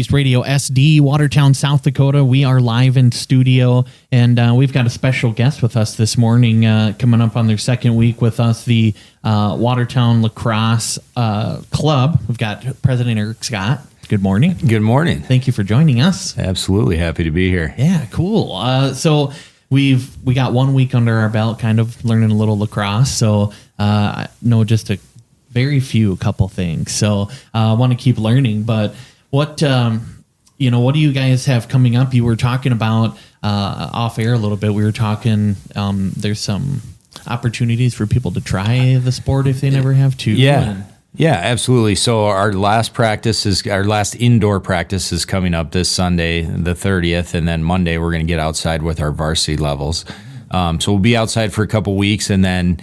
East Radio SD, Watertown, South Dakota. We are live in studio, and we've got a special guest with us this morning, coming up on their second week with us, the Watertown Lacrosse Club. We've got President Eric Skott. Good morning. Good morning. Thank you for joining us. Absolutely happy to be here. Yeah, cool. So we got 1 week under our belt, kind of learning a little lacrosse. So I know just a couple things. So I want to keep learning, but what do you guys have coming up? You were talking about off air a little bit. We were talking. There's some opportunities for people to try the sport if they never have to. Yeah, absolutely. So our last indoor practice is coming up this Sunday, the 30th, and then Monday we're going to get outside with our varsity levels. So we'll be outside for a couple weeks, and then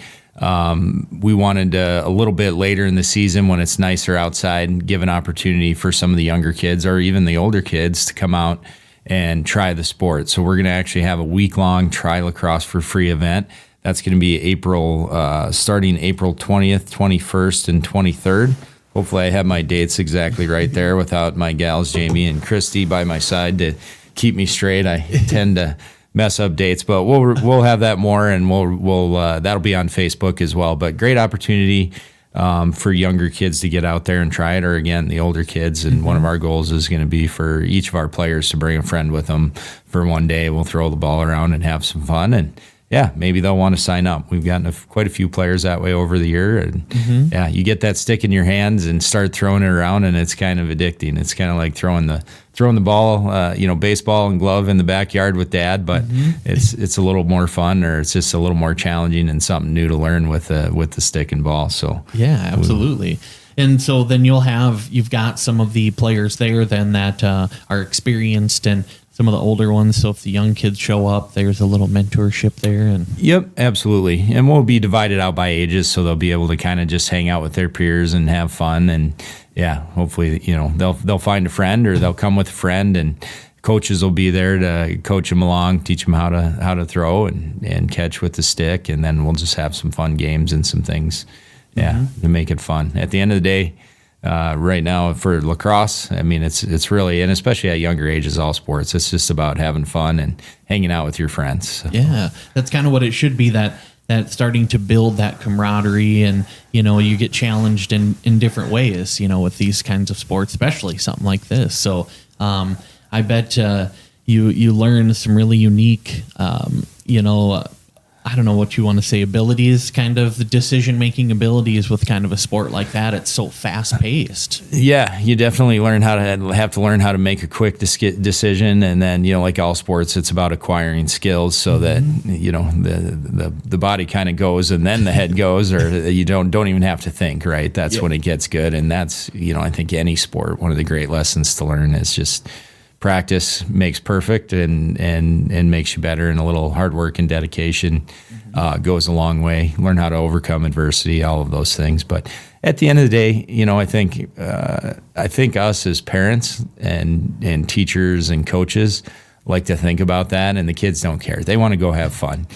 we wanted to, a little bit later in the season when it's nicer outside, give an opportunity for some of the younger kids or even the older kids to come out and try the sport. So we're going to actually have a week-long Try Lacrosse for free event. That's going to be starting April 20th, 21st, and 23rd. Hopefully I have my dates exactly right there without my gals, Jamie and Christy, by my side to keep me straight. I tend to mess up dates, but we'll have that more, and we'll that'll be on Facebook as well. But great opportunity for younger kids to get out there and try it, or again, the older kids. And one of our goals is going to be for each of our players to bring a friend with them for one day. We'll throw the ball around and have some fun, and yeah, maybe they'll want to sign up. We've gotten quite a few players that way over the year, and yeah, you get that stick in your hands and start throwing it around, and it's kind of addicting. It's kind of like throwing the ball, baseball and glove in the backyard with dad, but it's a little more fun, or it's just a little more challenging and something new to learn with the stick and ball. So yeah, absolutely. And so then you've got some of the players there then that are experienced, and some of the older ones. So if the young kids show up, there's a little mentorship there. And yep, absolutely. And we'll be divided out by ages, so they'll be able to kind of just hang out with their peers and have fun. And yeah, hopefully, they'll find a friend, or they'll come with a friend, and coaches will be there to coach them along, teach them how to throw and catch with the stick. And then we'll just have some fun games and some things, to make it fun. At the end of the day, right now for lacrosse, I mean, it's really, and especially at younger ages, all sports, it's just about having fun and hanging out with your friends. So. Yeah, that's kind of what it should be, that starting to build that camaraderie, and, you get challenged in different ways, with these kinds of sports, especially something like this. So I bet you learn some really unique, I don't know what you want to say, abilities, kind of the decision-making abilities with kind of a sport like that. It's so fast-paced. Yeah, you definitely have to learn how to make a quick decision, and then, like all sports, it's about acquiring skills so that, the body kind of goes and then the head goes, or you don't even have to think, right? That's when it gets good, and that's, I think any sport, one of the great lessons to learn is just practice makes perfect, and makes you better, and a little hard work and dedication goes a long way. Learn how to overcome adversity, all of those things. But at the end of the day, I think us as parents and teachers and coaches like to think about that, and the kids don't care. They want to go have fun.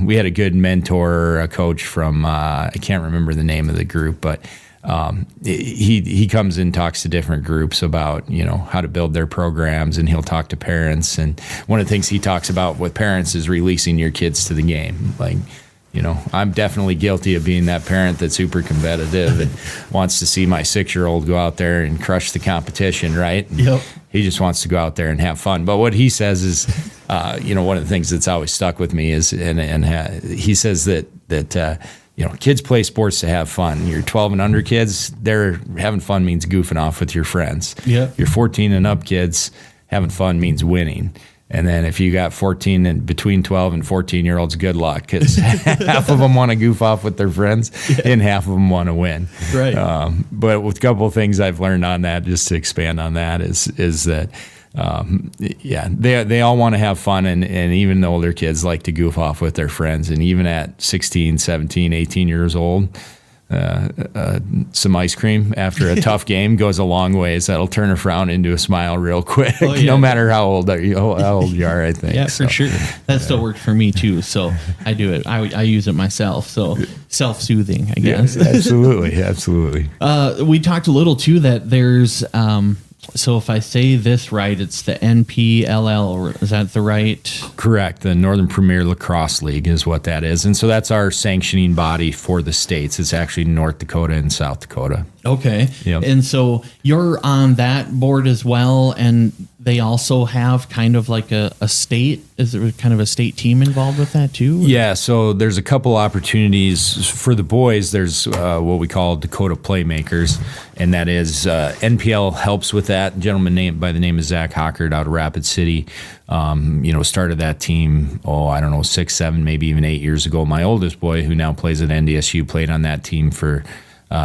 We had a good mentor, a coach from I can't remember the name of the group, but he comes and talks to different groups about, how to build their programs, and he'll talk to parents. And one of the things he talks about with parents is releasing your kids to the game. Like, I'm definitely guilty of being that parent that's super competitive and wants to see my 6-year-old go out there and crush the competition, right? Yep. He just wants to go out there and have fun. But what he says is, one of the things that's always stuck with me is, and he says that kids play sports to have fun. Your 12 and under kids, they're having fun means goofing off with your friends. Yeah. Your 14 and up kids, having fun means winning. And then if you got 14 and between 12 and 14-year-olds, good luck, because half of them want to goof off with their friends, and half of them want to win. Right. But with a couple of things I've learned on that, just to expand on that, is that they all want to have fun, and even the older kids like to goof off with their friends. And even at 16, 17, 18 years old, some ice cream after a tough game goes a long ways. That'll turn a frown into a smile real quick, no matter how old you are, I think. Yeah, for sure. That still worked for me too, so I do it. I use it myself, so self-soothing, I guess. Yeah, absolutely. We talked a little too that there's So if I say this right, it's the NPLL. Is that the right? Correct. The Northern Premier Lacrosse League is what that is. And so that's our sanctioning body for the states. It's actually North Dakota and South Dakota. Okay. Yep. And so you're on that board as well, and they also have kind of like a state. Is there kind of a state team involved with that too? Yeah, so there's a couple opportunities for the boys. There's what we call Dakota Playmakers, and that is NPL helps with that. A gentleman by the name of Zach Hockert out of Rapid City, started that team, 6, 7, maybe even 8 years ago. My oldest boy, who now plays at NDSU, played on that team for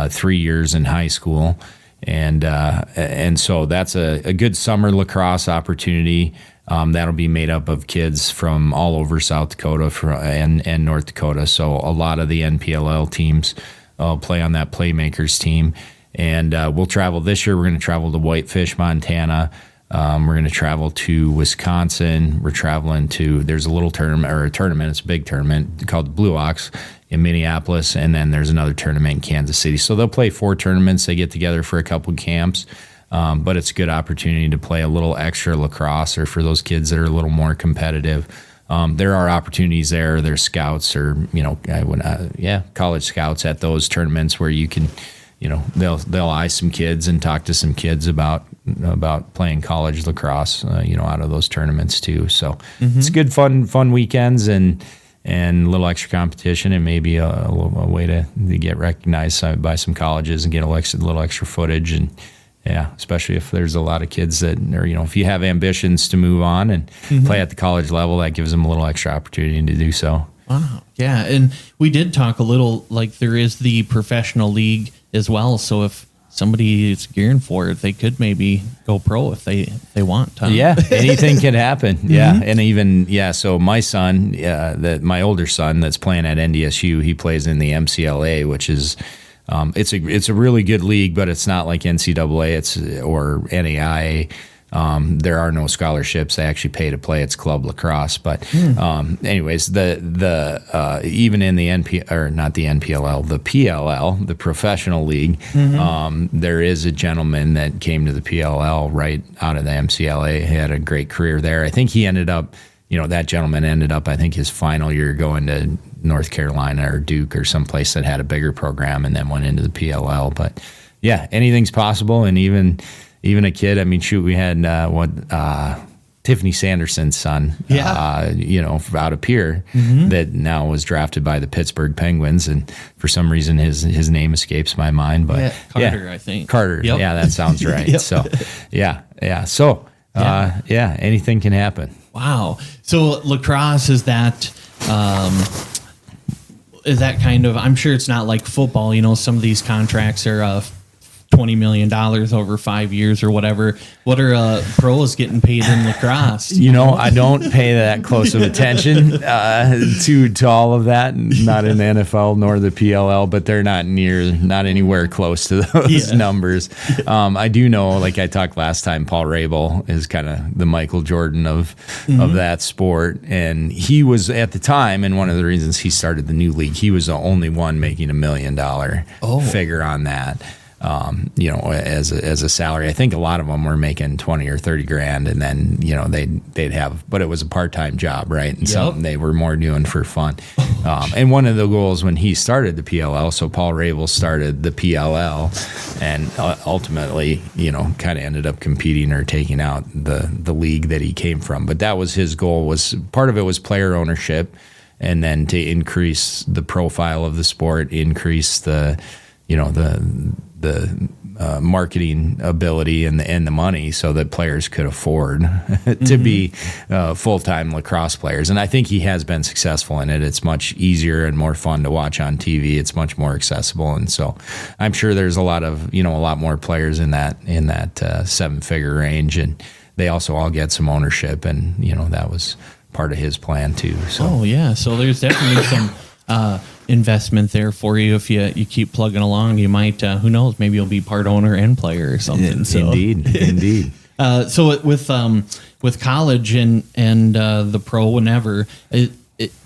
3 years in high school. And so that's a good summer lacrosse opportunity. That'll be made up of kids from all over South Dakota and North Dakota. So a lot of the NPLL teams play on that Playmakers team. And we'll travel this year. We're going to travel to Whitefish, Montana. We're going to travel to Wisconsin. We're traveling to, there's a little tournament. It's a big tournament called the Blue Ox in Minneapolis. And then there's another tournament in Kansas City. So they'll play 4 tournaments. They get together for a couple camps. But it's a good opportunity to play a little extra lacrosse, or for those kids that are a little more competitive. There are opportunities there. There's scouts or, college scouts at those tournaments where you can, they'll eye some kids and talk to some kids about playing college lacrosse, out of those tournaments too. So it's good, fun weekends and a little extra competition, and maybe a way to get recognized by some colleges and get a little extra footage. And yeah, especially if there's a lot of kids that, or, if you have ambitions to move on and play at the college level, that gives them a little extra opportunity to do so. Wow. Yeah. And we did talk a little, like there is the professional league as well. So if somebody is gearing for it, they could maybe go pro if they want. Huh? Yeah. Anything can happen. Yeah. And even, so my son, my older son that's playing at NDSU, he plays in the MCLA, which is, it's a really good league, but it's not like NCAA or NAIA. There are no scholarships. They actually pay to play. It's club lacrosse. But anyways, the even in the not the NPLL, the PLL, the professional league, there is a gentleman that came to the PLL right out of the MCLA. He had a great career there. I think he ended up, that gentleman ended up, I think, his final year going to North Carolina or Duke or someplace that had a bigger program, and then went into the PLL. But yeah, anything's possible. And even a kid, we had Tiffany Sanderson's son, out of Pierre, that now was drafted by the Pittsburgh Penguins, and for some reason his name escapes my mind. But Carter, I think. Carter, yep. Yeah, that sounds right. Yep. So so anything can happen. Wow. So lacrosse, is that kind of, I'm sure it's not like football, some of these contracts are $20 million over 5 years or whatever. What are pros getting paid in lacrosse? I don't pay that close of attention to all of that. Not in the NFL nor the PLL, but they're not anywhere close to those numbers. I do know, like I talked last time, Paul Rabel is kind of the Michael Jordan of that sport, and he was at the time, and one of the reasons he started the new league, he was the only one making $1 million figure on that. As a salary. I think a lot of them were making 20 or 30 grand, and then, they'd have, but it was a part-time job, right? And something they were more doing for fun. And one of the goals when he started the PLL, so Paul Rabel started the PLL, and ultimately, kind of ended up competing or taking out the league that he came from. But that was his goal. Part of it was player ownership, and then to increase the profile of the sport, increase the marketing ability and the money, so that players could afford to be full-time lacrosse players. And I think he has been successful in it. It's much easier and more fun to watch on TV. It's much more accessible. And so I'm sure there's a lot more players in that 7-figure range, and they also all get some ownership, and that was part of his plan too. So so there's definitely some investment there for you. If you keep plugging along, you might, who knows, maybe you'll be part owner and player or something. Indeed. So with college and the pro, whenever,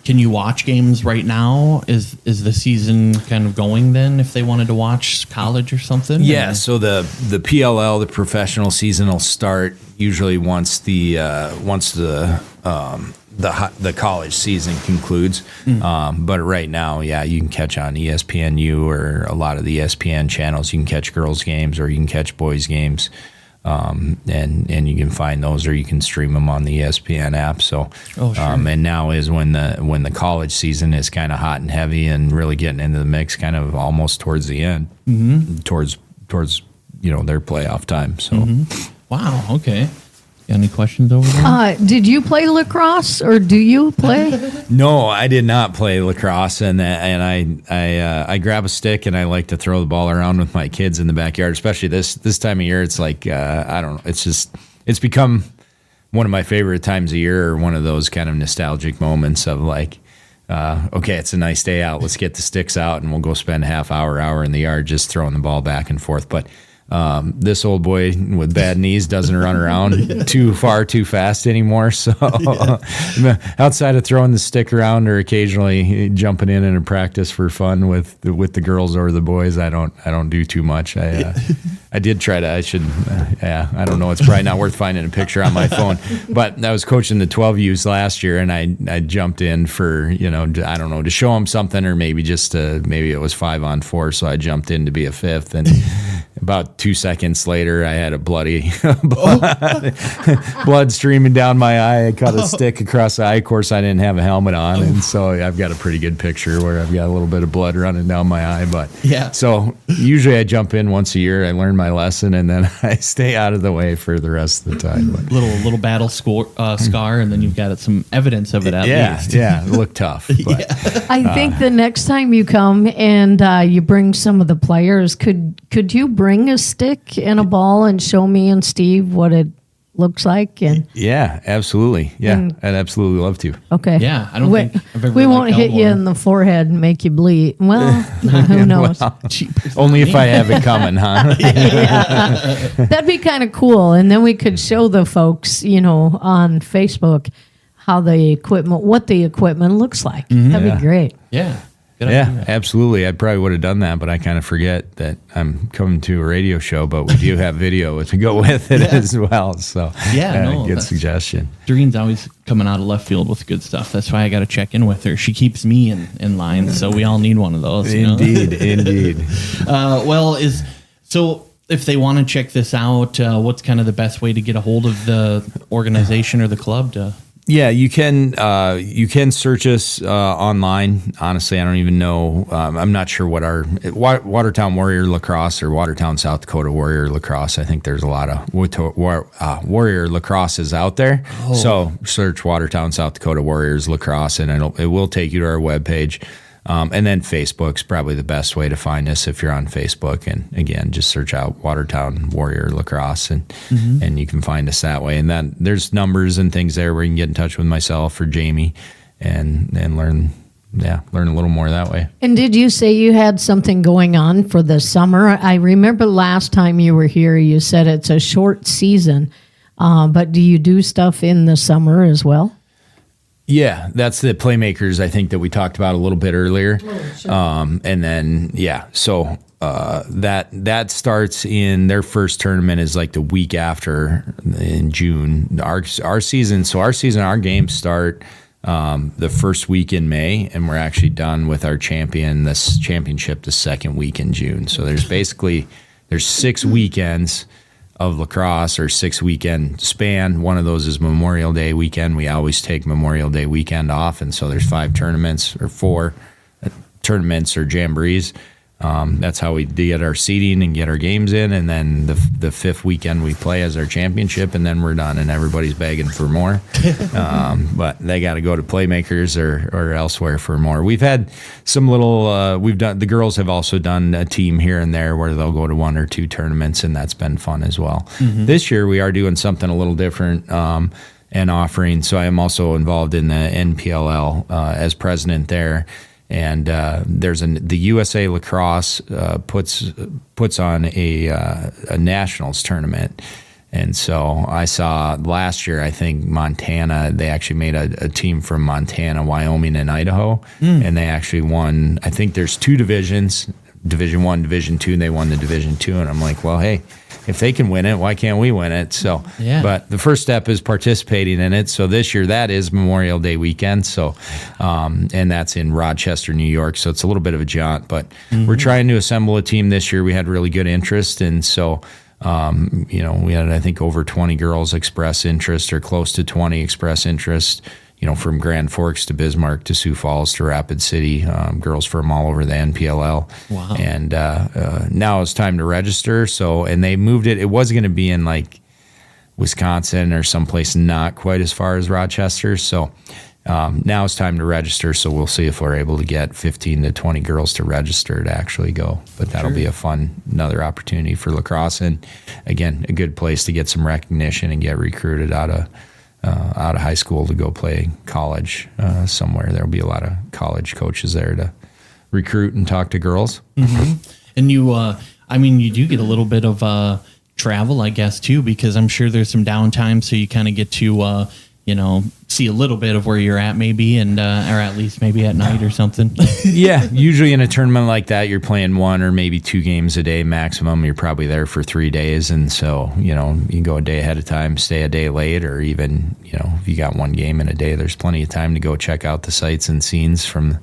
can you watch games right now? Is the season kind of going then if they wanted to watch college or something? Yeah, so the PLL, the professional season, will start usually once the college season concludes. But right now, yeah, you can catch on ESPNU or a lot of the ESPN channels. You can catch girls' games or you can catch boys' games. And you can find those, or you can stream them on the ESPN app. So, sure. And now is when the college season is kind of hot and heavy and really getting into the mix, kind of almost towards the end, towards their playoff time. So, Wow. Okay. Got any questions over there? Did you play lacrosse, or do you play? No, I did not play lacrosse, and I grab a stick and I like to throw the ball around with my kids in the backyard, especially this time of year. It's like I don't know. It's become one of my favorite times of year, or one of those kind of nostalgic moments of like, okay, it's a nice day out. Let's get the sticks out and we'll go spend a half hour in the yard just throwing the ball back and forth. But this old boy with bad knees doesn't run around too far too fast anymore. So outside of throwing the stick around or occasionally jumping in a practice for fun with the girls or the boys, I don't do too much. I did try to. I don't know. It's probably not worth finding a picture on my phone. But I was coaching the 12Us last year, and I jumped in for I don't know, to show them something, or maybe maybe it was 5-on-4, so I jumped in to be a fifth, and about 2 seconds later, I had a bloody blood streaming down my eye. I caught a stick across the eye. Of course, I didn't have a helmet on, and so I've got a pretty good picture where I've got a little bit of blood running down my eye. But yeah, so usually I jump in once a year. I learn my lesson, and then I stay out of the way for the rest of the time. But little battle scar, and then you've got some evidence of it at least. Yeah, it looked tough. But, I think the next time you come and you bring some of the players, could you bring a stick and a ball and show me and Steve what it looks like? And yeah, absolutely. Yeah, I'd absolutely love to. Okay. Yeah, I don't think I've ever we won't hit you in the forehead and make you bleed. Well, who knows? Well, only if I have it coming, huh? That'd be kind of cool. And then we could show the folks, on Facebook what the equipment looks like. That'd be great. Yeah. Yeah, absolutely. I probably would have done that, but I kind of forget that I'm coming to a radio show, but we do have video to go with it as well. So good suggestion. Doreen's always coming out of left field with good stuff. That's why I got to check in with her. She keeps me in line, so we all need one of those. Indeed. So if they want to check this out, what's kind of the best way to get a hold of the organization or the club to? Yeah, you can search us online. Honestly, I don't even know. I'm not sure what our Watertown Warrior Lacrosse or Watertown South Dakota Warrior Lacrosse. I think there's a lot of Warrior Lacrosses out there. Oh. So search Watertown South Dakota Warriors Lacrosse, and it will take you to our webpage. And then Facebook's probably the best way to find us if you're on Facebook. And again, just search out Watertown Warrior Lacrosse, and you can find us that way. And then there's numbers and things there where you can get in touch with myself or Jamie and learn a little more that way. And did you say you had something going on for the summer? I remember last time you were here, you said it's a short season, but do you do stuff in the summer as well? Yeah, that's the Playmakers, I think, that we talked about a little bit earlier. Oh, sure. And then, so that starts in their first tournament is like the week after in June. Our games start the first week in May, and we're actually done with our championship the second week in June. So there's 6 weekends of lacrosse, or 6-weekend span. One of those is Memorial Day weekend. We always take Memorial Day weekend off, and so there's 5 tournaments or 4 tournaments or jamborees. That's how we get our seeding and get our games in, and then the 5th weekend we play as our championship, and then we're done, and everybody's begging for more. But they got to go to Playmakers or elsewhere for more. We've had some little. The girls have also done a team here and there where they'll go to 1 or 2 tournaments, and that's been fun as well. Mm-hmm. This year we are doing something a little different. And offering. So I am also involved in the NPLL as president there. And the USA Lacrosse puts on a nationals tournament, And so I saw last year, I think Montana, they actually made a team from Montana, Wyoming, and Idaho. And they actually won, I think there's 2 divisions, Division 1, Division 2, and they won the Division 2. And I'm like, well, hey, if they can win it, why can't we win it? So, but the first step is participating in it. So this year, that is Memorial Day weekend. So, and that's in Rochester, New York. So it's a little bit of a jaunt, but we're trying to assemble a team this year. We had really good interest. And so, you know, we had, I think, over 20 girls express interest, or close to 20 express interest, you know, from Grand Forks to Bismarck to Sioux Falls to Rapid City, girls from all over the NPLL. Wow. And now it's time to register. So, and they moved it. It was going to be in like Wisconsin or someplace not quite as far as Rochester. So now it's time to register. So we'll see if we're able to get 15 to 20 girls to register to actually go. But that'll be a fun, another opportunity for lacrosse. And again, a good place to get some recognition and get recruited out of high school to go play college somewhere. There'll be a lot of college coaches there to recruit and talk to girls. And you, I mean, you do get a little bit of travel, I guess, too, because I'm sure there's some downtime, so you kind of get to, you know, see a little bit of where you're at maybe, and or at least maybe at night or something. Yeah, usually in a tournament like that, you're playing 1 or maybe 2 games a day maximum. You're probably there for 3 days, and so, you know, you can go a day ahead of time, stay a day late, or even, you know, if you got 1 game in a day, there's plenty of time to go check out the sights and scenes from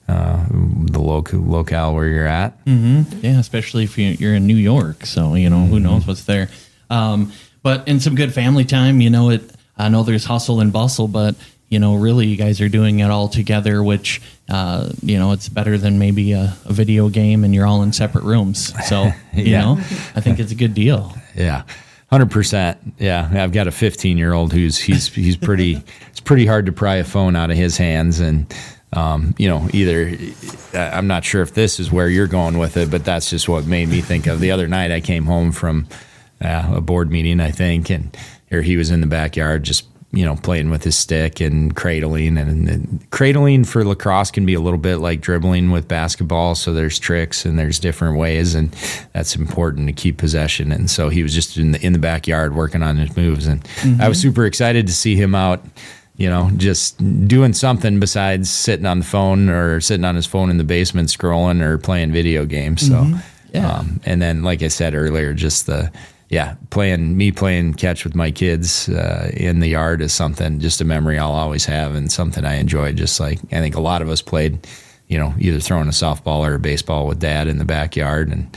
the locale where you're at. Yeah, especially if you're in New York, so, you know, who knows what's there. But in some good family time, you know, I know there's hustle and bustle, but, you know, really you guys are doing it all together, which, you know, it's better than maybe a video game and you're all in separate rooms. So, you know, I think it's a good deal. Yeah. 100%. Yeah. I've got a 15-year-old who's he's pretty, it's pretty hard to pry a phone out of his hands. And, you know, either, I'm not sure if this is where you're going with it, but that's just what made me think of the other night. I came home from a board meeting, I think, and here he was in the backyard just, you know, playing with his stick and cradling. And cradling for lacrosse can be a little bit like dribbling with basketball. So there's tricks and there's different ways, and that's important to keep possession. And so he was just in the backyard working on his moves. And I was super excited to see him out, you know, just doing something besides sitting on the phone or sitting on his phone in the basement scrolling or playing video games. So, and then, like I said earlier, just playing catch with my kids in the yard is something, just a memory I'll always have, and something I enjoy. Just like I think a lot of us played, you know, either throwing a softball or a baseball with Dad in the backyard, and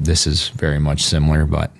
this is very much similar. But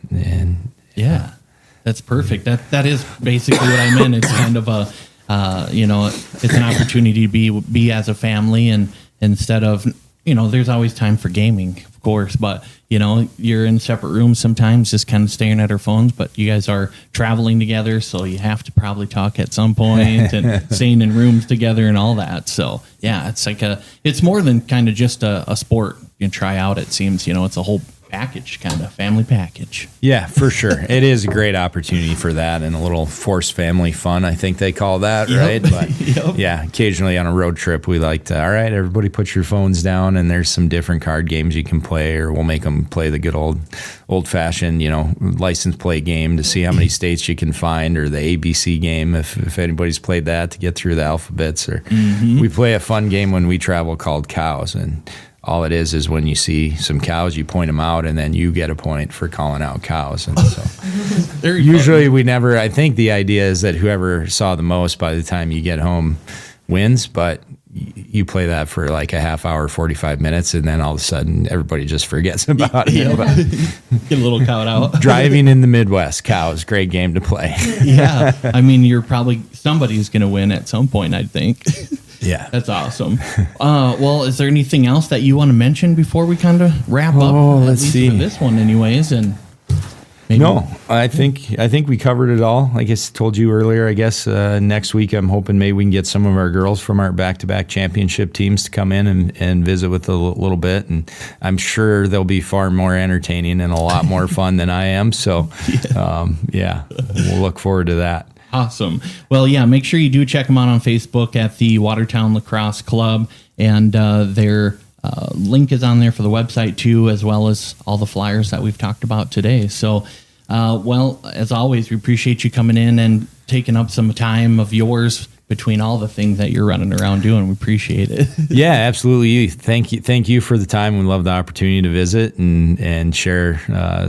that's perfect. That is basically what I meant. It's kind of a, you know, it's an opportunity to be as a family, and instead of, you know, there's always time for gaming, of course, but, you know, you're in separate rooms sometimes just kind of staring at our phones, but you guys are traveling together, so you have to probably talk at some point and staying in rooms together and all that. So, yeah, it's like it's more than kind of just a sport you can try out, it seems. You know, it's a whole package, kind of family package. Yeah, for sure. It is a great opportunity for that, and a little forced family fun, I think they call that, right? But yeah, occasionally on a road trip, we like to, all right, everybody put your phones down, and there's some different card games you can play, or we'll make them play the good old fashioned, you know, license plate game to see how many states you can find, or the ABC game, if anybody's played that, to get through the alphabets. Or we play a fun game when we travel called Cows, and all it is when you see some cows, you point them out, and then you get a point for calling out cows. And so usually we never, I think the idea is that whoever saw the most by the time you get home wins, but you play that for like a half hour, 45 minutes, and then all of a sudden everybody just forgets about it. Get a little cow out. Driving in the Midwest, Cows, great game to play. Yeah. I mean, somebody's going to win at some point, I think. Yeah. That's awesome. Well, is there anything else that you want to mention before we kind of wrap up? Let's see. For this one anyways, and maybe. No, I think we covered it all. Like I told you earlier, I guess next week I'm hoping maybe we can get some of our girls from our back-to-back championship teams to come in and visit with a little bit, and I'm sure they'll be far more entertaining and a lot more fun than I am. So, we'll look forward to that. Awesome. Well, yeah, make sure you do check them out on Facebook at the Watertown Lacrosse Club, and their link is on there for the website too, as well as all the flyers that we've talked about today. So Well, as always, we appreciate you coming in and taking up some time of yours between all the things that you're running around doing. We appreciate it. Yeah, absolutely. Thank you for the time. We love the opportunity to visit and share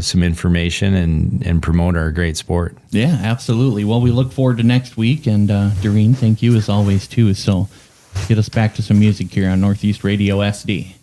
some information and promote our great sport. Yeah, absolutely. Well, we look forward to next week. And Doreen, thank you as always, too. So get us back to some music here on Northeast Radio SD.